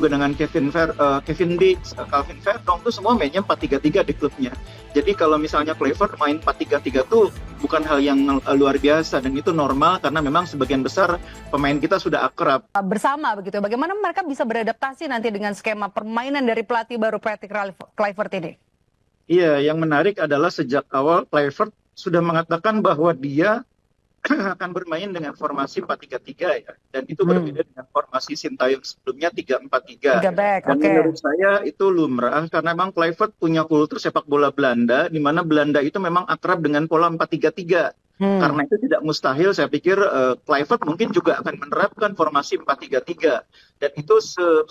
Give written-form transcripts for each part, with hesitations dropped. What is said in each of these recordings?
juga dengan Kevin Dix, Calvin Verdong tuh semua mainnya 4-3-3 di klubnya. Jadi kalau misalnya Kluivert main 4-3-3 tuh bukan hal yang luar biasa dan itu normal karena memang sebagian besar pemain kita sudah akrab. Bersama begitu. Bagaimana mereka bisa beradaptasi nanti dengan skema permainan dari pelatih baru Patrick Kluivert ini? Iya, yang menarik adalah sejak awal Kluivert sudah mengatakan bahwa dia akan bermain dengan formasi 4-3-3 ya. Dan itu berbeda dengan formasi Sintayong sebelumnya 3-4-3. Dan menurut saya itu lumrah karena memang Kluivert punya kultur sepak bola Belanda di mana Belanda itu memang akrab dengan pola 4-3-3. Karena itu tidak mustahil saya pikir Kluivert mungkin juga akan menerapkan formasi 4-3-3. Dan itu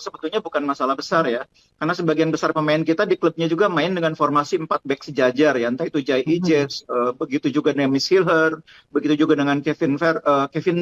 sebetulnya bukan masalah besar ya. Karena sebagian besar pemain kita di klubnya juga main dengan formasi 4 back sejajar ya. Entah itu Jai Ijes, begitu juga Nemis Hilher, begitu juga dengan Kevin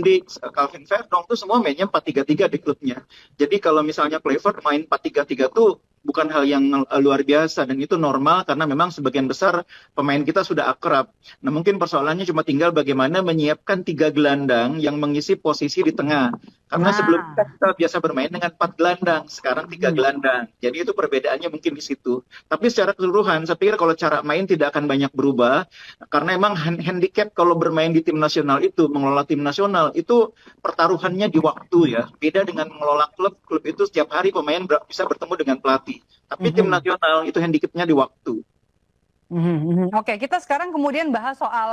Dix, Calvin Verdong tuh semua mainnya 4-3-3 di klubnya. Jadi kalau misalnya Kluivert main 4-3-3 tuh bukan hal yang luar biasa dan itu normal karena memang sebagian besar pemain kita sudah akrab. Nah mungkin persoalannya cuma tinggal bagaimana menyiapkan 3 gelandang yang mengisi posisi di tengah. Karena sebelumnya kita biasa bermain dengan 4 gelandang, sekarang 3 gelandang. Jadi itu perbedaannya mungkin di situ. Tapi secara keseluruhan saya pikir kalau cara main tidak akan banyak berubah karena memang handicap kalau bermain di tim nasional itu, mengelola tim nasional itu pertaruhannya di waktu ya. Beda dengan mengelola klub itu setiap hari pemain bisa bertemu dengan pelatih. Tapi tim nasional itu handicapnya di waktu. Oke, kita sekarang kemudian bahas soal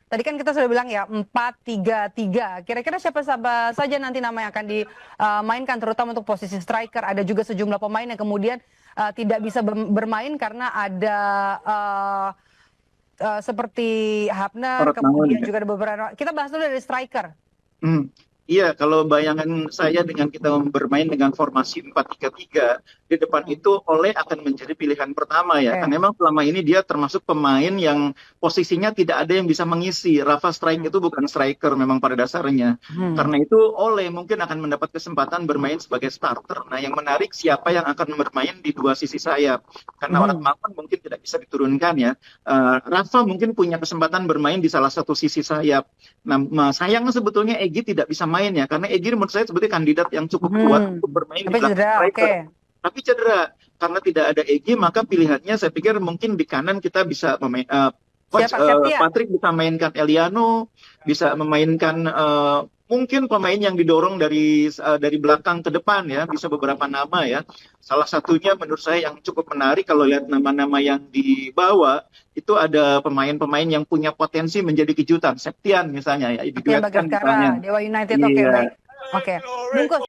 tadi kan kita sudah bilang ya 4-3-3. Kira-kira siapa saja nanti nama yang akan dimainkan terutama untuk posisi striker. Ada juga sejumlah pemain yang kemudian tidak bisa bermain karena ada seperti Hapner, kemudian juga ada beberapa. Kita bahas dulu dari striker. Iya, kalau bayangan saya dengan kita bermain dengan formasi 4-3-3, di depan itu Ole akan menjadi pilihan pertama ya. Karena memang selama ini dia termasuk pemain yang posisinya tidak ada yang bisa mengisi. Rafa Strike itu bukan striker memang pada dasarnya. Karena itu Ole mungkin akan mendapat kesempatan bermain sebagai starter. Nah yang menarik siapa yang akan bermain di dua sisi sayap. Karena orang Mapan mungkin tidak bisa diturunkan ya. Rafa mungkin punya kesempatan bermain di salah satu sisi sayap. Nah sayangnya sebetulnya Egy tidak bisa main ya, karena Egy menurut saya sebetulnya kandidat yang cukup kuat untuk bermain di belakang striker. Tapi cedera, karena tidak ada Egy maka pilihannya saya pikir mungkin di kanan kita bisa Patrick bisa mainkan Eliano, bisa memainkan mungkin pemain yang didorong dari belakang ke depan ya, bisa beberapa nama ya. Salah satunya menurut saya yang cukup menarik kalau lihat nama-nama yang dibawa itu ada pemain-pemain yang punya potensi menjadi kejutan. Septian misalnya ya, Dewa United. Oke, baik. Oke. Bungkus.